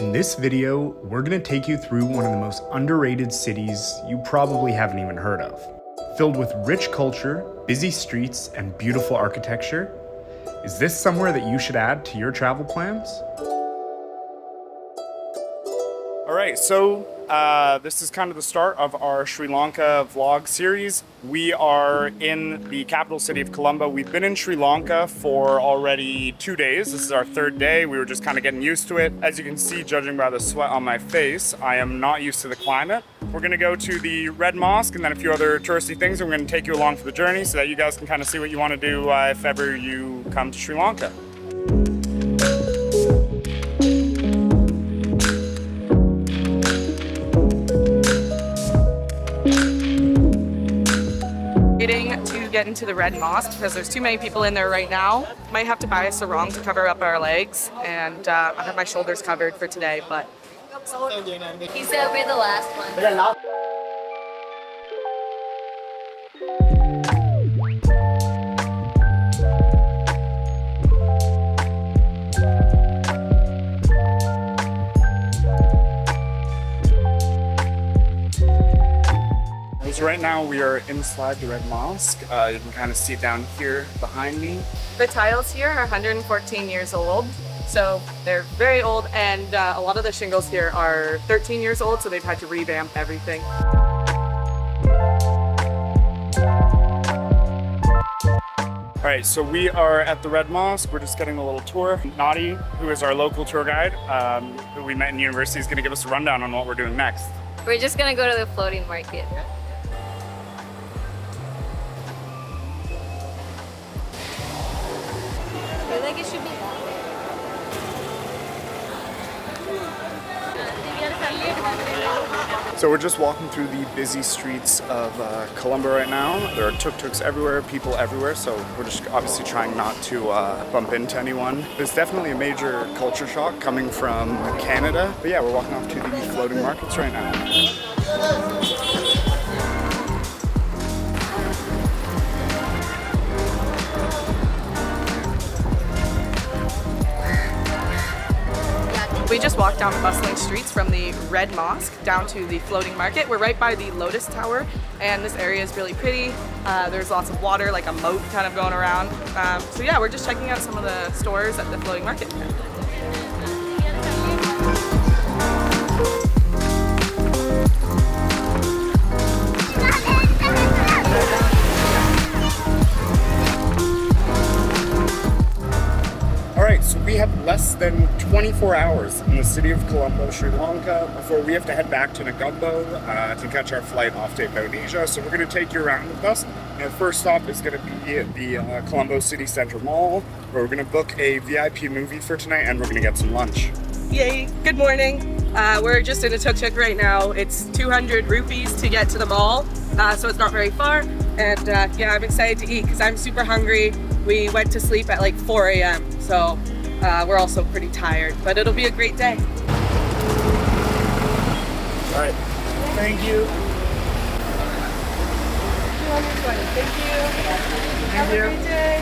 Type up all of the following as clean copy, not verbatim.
In this video, we're gonna take you through one of the most underrated cities you probably haven't even heard of. Filled with rich culture, busy streets, and beautiful architecture, is this somewhere that you should add to your travel plans? All right, so this is kind of the start of our Sri Lanka vlog series. We are in the capital city of Colombo. We've been in Sri Lanka for already 2 days. This is our third day. We were just kind of getting used to it. As you can see, judging by the sweat on my face, I am not used to the climate. We're gonna go to the Red Mosque and then a few other touristy things. And we're gonna take you along for the journey so that you guys can kind of see what you wanna do if ever you come to Sri Lanka. To get into the Red Mosque because there's too many people in there right now. Might have to buy a sarong to cover up our legs, and I have my shoulders covered for today, but He said we're the last one. So right now we are inside the Red Mosque. You can kind of see it down here behind me. the tiles here are 114 years old. So they're very old, and a lot of the shingles here are 13 years old, so they've had to revamp everything. All right, so we are at the Red Mosque. We're just getting a little tour. Nadi, who is our local tour guide, who we met in university, is gonna give us a rundown on what we're doing next. We're just gonna go to the floating market. I feel like it should be So we're just walking through the busy streets of Colombo right now. There are tuk-tuks everywhere, people everywhere, so we're just obviously trying not to bump into anyone. There's definitely a major culture shock coming from Canada. But yeah, we're walking off to the floating markets right now. We just walked down the bustling streets from the Red Mosque down to the floating market. We're right by the Lotus Tower, and this area is really pretty. There's lots of water, like a moat kind of going around. So yeah, we're just checking out some of the stores at the floating market. So we have less than 24 hours in the city of Colombo, Sri Lanka, before we have to head back to Colombo to catch our flight off to Indonesia. So we're going to take you around with us. Our first stop is going to be at the Colombo City Center Mall, where we're going to book a VIP movie for tonight, and we're going to get some lunch. Yay! Good morning. We're just in a tuk-tuk right now. It's 200 rupees to get to the mall, so it's not very far. And yeah, I'm excited to eat because I'm super hungry. We went to sleep at like 4 a.m. So we're also pretty tired, but it'll be a great day. All right, thank you. 220, thank you. Have a great day.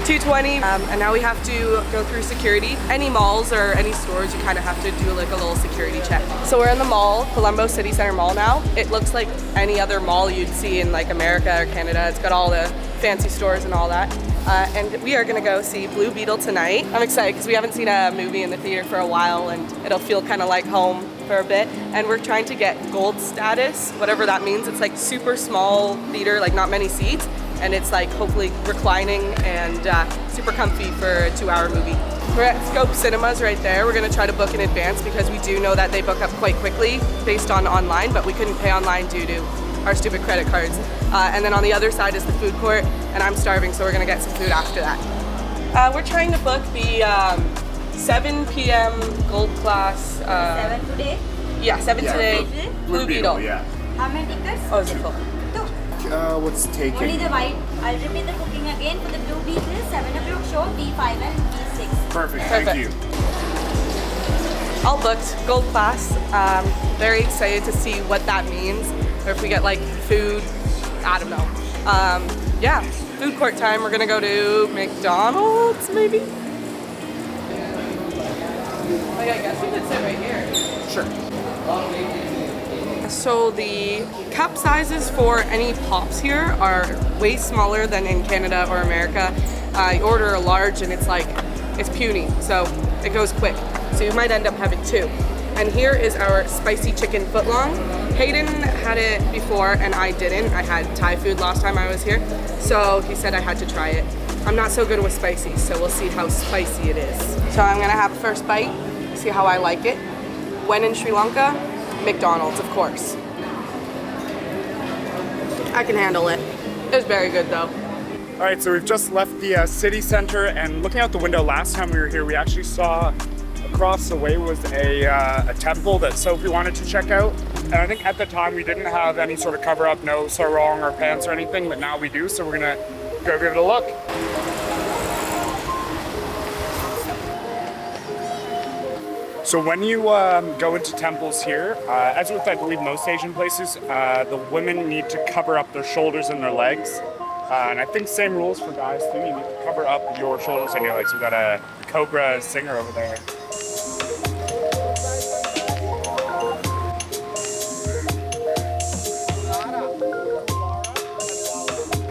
220, and now we have to go through security. Any malls or any stores, you kind of have to do like a little security check. So we're in the mall, Colombo City Center Mall now. It looks like any other mall you'd see in like America or Canada. It's got all the fancy stores and all that. And we are gonna go see Blue Beetle tonight. I'm excited because we haven't seen a movie in the theater for a while, and it'll feel kind of like home for a bit. And we're trying to get gold status, whatever that means. It's like super small theater, like not many seats, and it's like hopefully reclining and super comfy for a 2-hour movie. We're at Scope Cinemas right there. We're gonna try to book in advance because we do know that they book up quite quickly based on online, but we couldn't pay online due to our stupid credit cards. And then on the other side is the food court, and I'm starving, so we're gonna get some food after that. We're trying to book the 7 p.m. gold class. 7 today? Yeah, 7 today. Blue Beetle. Yeah. How many tickets? Oh, is it full? 2. What's taking? Only the white. I'll repeat the booking again for the Blue Beetle, 7 o'clock show, B5 and B6. Perfect, thank you. All booked, gold class. Very excited to see what that means, or if we get like food, I don't know. Yeah, food court time. We're gonna go to McDonald's, maybe? Oh yeah, I guess we could sit right here. sure. So the cup sizes for any pops here are way smaller than in Canada or America. You order a large and it's puny, so it goes quick. So you might end up having two. And here is our spicy chicken footlong. Hayden had it before and I didn't. I had Thai food last time I was here, so he said I had to try it. I'm not so good with spicy, so we'll see how spicy it is. So I'm gonna have a first bite, see how I like it. When in Sri Lanka, McDonald's, of course. I can handle it. It's very good though. All right, so we've just left the city center, and looking out the window last time we were here, we actually saw across the way was a temple that Sophie wanted to check out. And I think at the time we didn't have any sort of cover up, no sarong or pants or anything, but now we do, so we're gonna go give it a look. So when you go into temples here, as with I believe most Asian places, the women need to cover up their shoulders and their legs. And I think same rules for guys too. You need to cover up your shoulders and your legs. We've got a Cobra singer over there.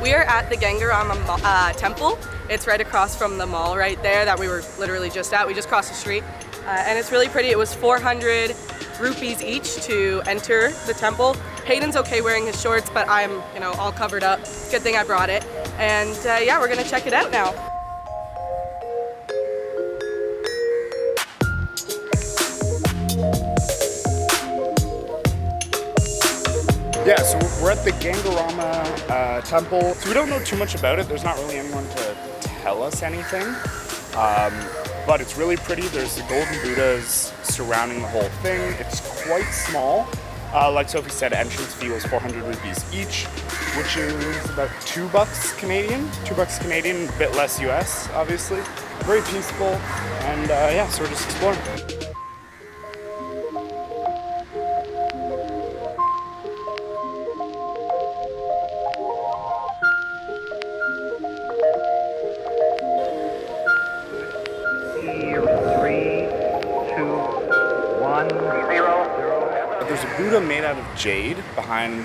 We are at the Gangarama temple. It's right across from the mall right there that we were literally just at. We just crossed the street. And it's really pretty. It was 400 rupees each to enter the temple. Hayden's okay wearing his shorts, but I'm, all covered up. Good thing I brought it. And yeah, we're gonna check it out now. Yeah, so we're at the Gangarama temple. So we don't know too much about it. There's not really anyone to tell us anything. But it's really pretty. There's the golden Buddhas surrounding the whole thing. It's quite small. Like Sophie said, entrance fee was 400 rupees each, which is about $2 Canadian. $2 Canadian, a bit less US, obviously. Very peaceful, and yeah, so we're just exploring. There's a Buddha made out of jade behind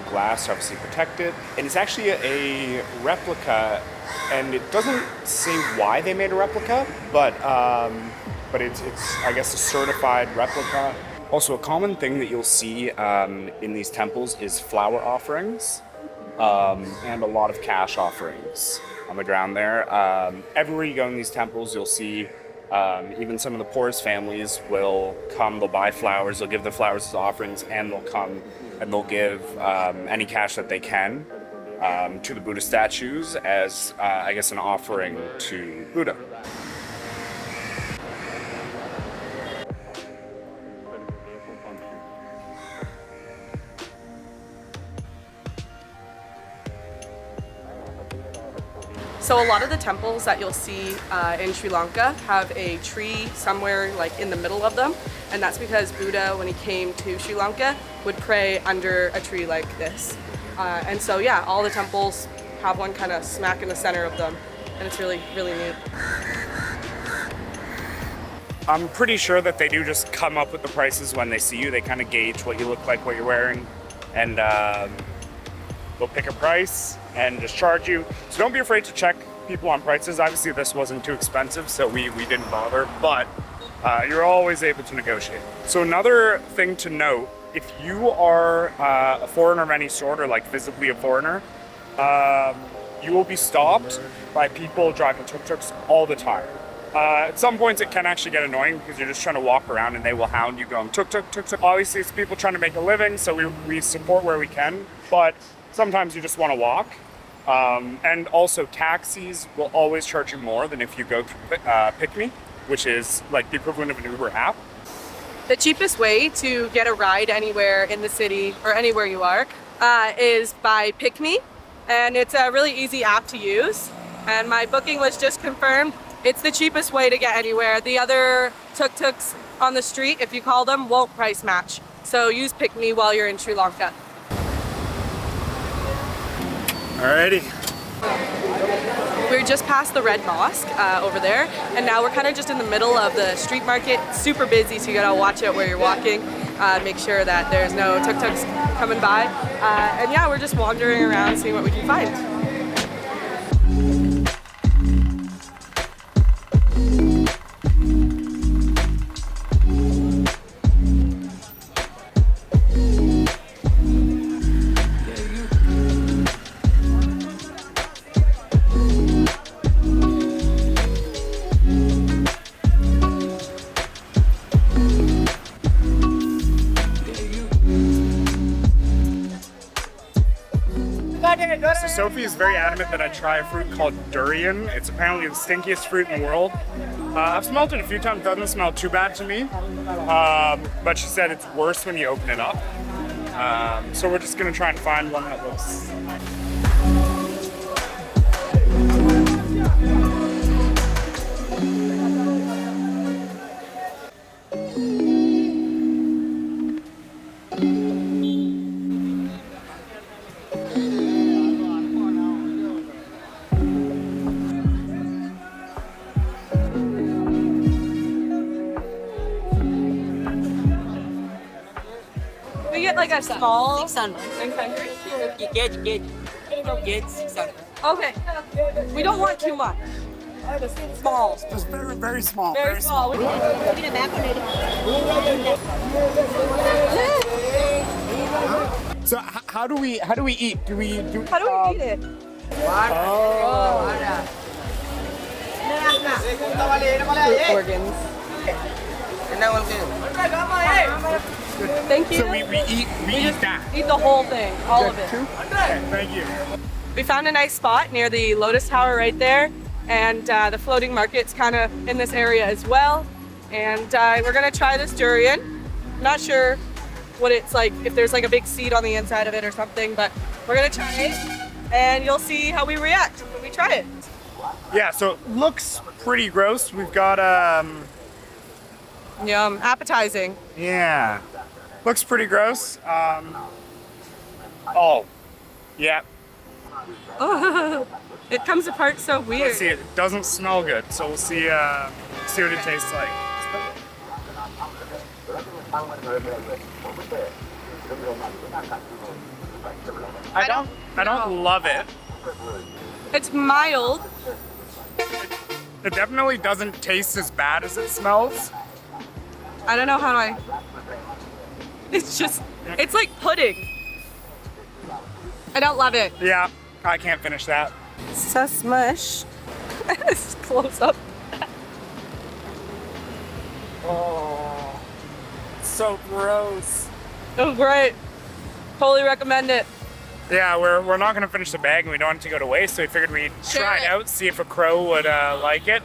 glass, obviously protected, and it's actually a replica, and it doesn't say why they made a replica, but it's I guess a certified replica. Also, a common thing that you'll see in these temples is flower offerings and a lot of cash offerings on the ground there. Everywhere you go in these temples, you'll see even some of the poorest families will come, they'll buy flowers, they'll give the flowers as offerings, and they'll come and they'll give any cash that they can to the Buddha statues as, I guess, an offering to Buddha. So a lot of the temples that you'll see in Sri Lanka have a tree somewhere like in the middle of them, and that's because Buddha, when he came to Sri Lanka, would pray under a tree like this. And so yeah, all the temples have one kind of smack in the center of them, and it's really, really neat. I'm pretty sure that they do just come up with the prices when they see you. They kind of gauge what you look like, what you're wearing, and they'll pick a price and just charge you. So don't be afraid to check people on prices. Obviously this wasn't too expensive, so we didn't bother, but you're always able to negotiate. So another thing to note, if you are a foreigner of any sort, or like visibly a foreigner, you will be stopped by people driving tuk-tuks all the time. At some points it can actually get annoying because you're just trying to walk around and they will hound you going tuk-tuk, tuk-tuk. Obviously it's people trying to make a living, so we support where we can, but sometimes you just want to walk. And also taxis will always charge you more than if you go through Pick Me, which is like the equivalent of an Uber app. The cheapest way to get a ride anywhere in the city or anywhere you are is by Pick Me, and it's a really easy app to use. And my booking was just confirmed. It's the cheapest way to get anywhere. The other tuk-tuks on the street, if you call them, won't price match. So use Pick Me while you're in Sri Lanka. Alrighty. We're just past the Red Mosque over there, and now we're kind of just in the middle of the street market. Super busy, so you gotta watch out where you're walking. Make sure that there's no tuk-tuks coming by. And yeah, we're just wandering around seeing what we can find. So Sophie is very adamant that I try a fruit called durian. It's apparently the stinkiest fruit in the world. I've smelled it a few times, doesn't smell too bad to me. But she said it's worse when you open it up. So we're just gonna try and find one that looks... We get like a small 600. 600. Get 600. Okay. We don't want too much. Small. Just very, very small. Very small. So how do we eat? Do we do? How do we eat it? Organs. Thank you. So we eat that. Eat the whole thing, all of it. Okay, thank you. We found a nice spot near the Lotus Tower right there, and the floating market's kind of in this area as well. And we're gonna try this durian. Not sure what it's like, if there's like a big seed on the inside of it or something, but we're gonna try it, and you'll see how we react when we try it. Yeah, so it looks pretty gross. We've got Yum, appetizing. yeah, looks pretty gross. Oh, yeah. Oh, it comes apart so weird. Let's see. It doesn't smell good, so we'll see. See what it tastes like. I don't love it. It's mild. It definitely doesn't taste as bad as it smells. I don't know how I. It's like pudding. I don't love it. Yeah, I can't finish that. So smush. It's close up. Oh, so gross. Oh, great. Totally recommend it. Yeah, we're not gonna finish the bag and we don't want it to go to waste, so we figured we'd try it out, see if a crow would like it.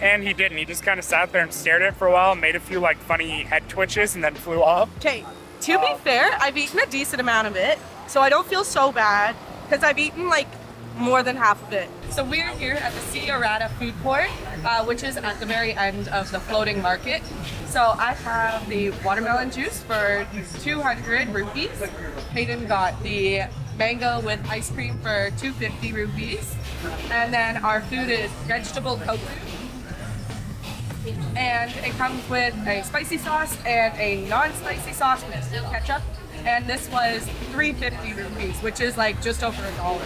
And he didn't. He just kind of sat there and stared at it for a while, made a few like funny head twitches, and then flew off. Okay, to be fair, I've eaten a decent amount of it, so I don't feel so bad because I've eaten like more than half of it. So we're here at the Siarata food court, which is at the very end of the floating market. So I have the watermelon juice for 200 rupees. Hayden got the mango with ice cream for 250 rupees. And then our food is vegetable tofu. And it comes with a spicy sauce and a non-spicy sauce with ketchup. And this was 350 rupees, which is like just over $1.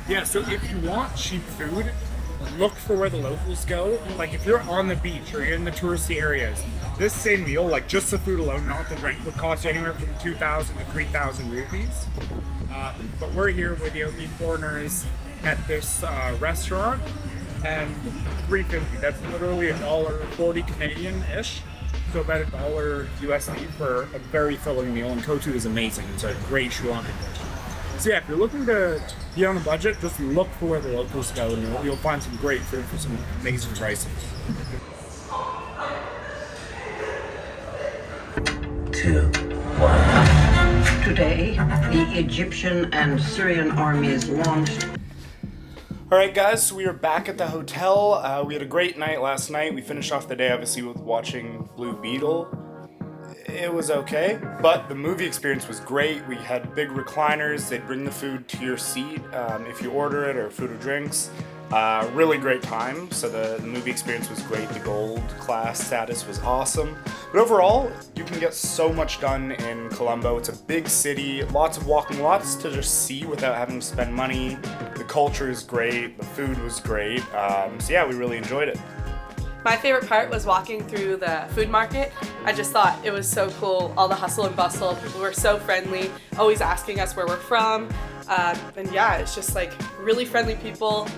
Yeah, so if you want cheap food, look for where the locals go. Like if you're on the beach or you're in the touristy areas, this same meal, like just the food alone, not the rent, would cost you anywhere from 2,000 to 3,000 rupees. But we're here with the foreigners at this restaurant, and 350. That's literally $1.40 Canadian-ish. So about $1 USD for a very filling meal, and Kotu is amazing. It's a great Sri Lankan dish. So yeah, if you're looking to be on a budget, just look for where the locals go, and you'll find some great food for some amazing prices. 2, 1. Today, the Egyptian and Syrian armies launched. All right, guys, so we are back at the hotel. We had a great night last night. We finished off the day, obviously, with watching Blue Beetle. it was okay, but the movie experience was great. We had big recliners. They'd bring the food to your seat if you order it, or food or drinks. Really great time. So the movie experience was great. The gold class status was awesome. But overall, you can get so much done in Colombo. It's a big city, lots of walking, lots to just see without having to spend money. The culture is great. The food was great. So yeah, we really enjoyed it. My favorite part was walking through the food market. I just thought it was so cool, all the hustle and bustle. People were so friendly, always asking us where we're from. And yeah, it's just like really friendly people.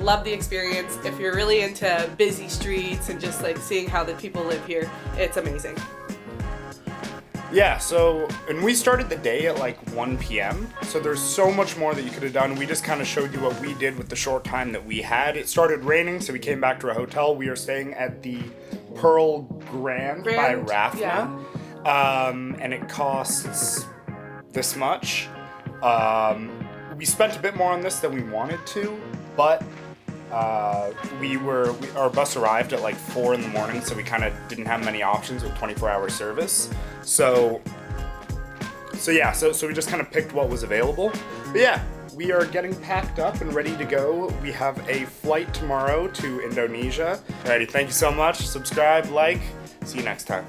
Love the experience. If you're really into busy streets and just like seeing how the people live here, it's amazing. Yeah, so, and we started the day at like 1 p.m., so there's so much more that you could have done. We just kind of showed you what we did with the short time that we had. It started raining, so we came back to a hotel. We are staying at the Pearl Grand by Raffna, yeah. And it costs this much. We spent a bit more on this than we wanted to, but our bus arrived at like 4 in the morning, so we kind of didn't have many options with 24-hour service. So we just kind of picked what was available. But yeah, we are getting packed up and ready to go. We have a flight tomorrow to Indonesia. Alrighty, thank you so much. Subscribe, like. See you next time.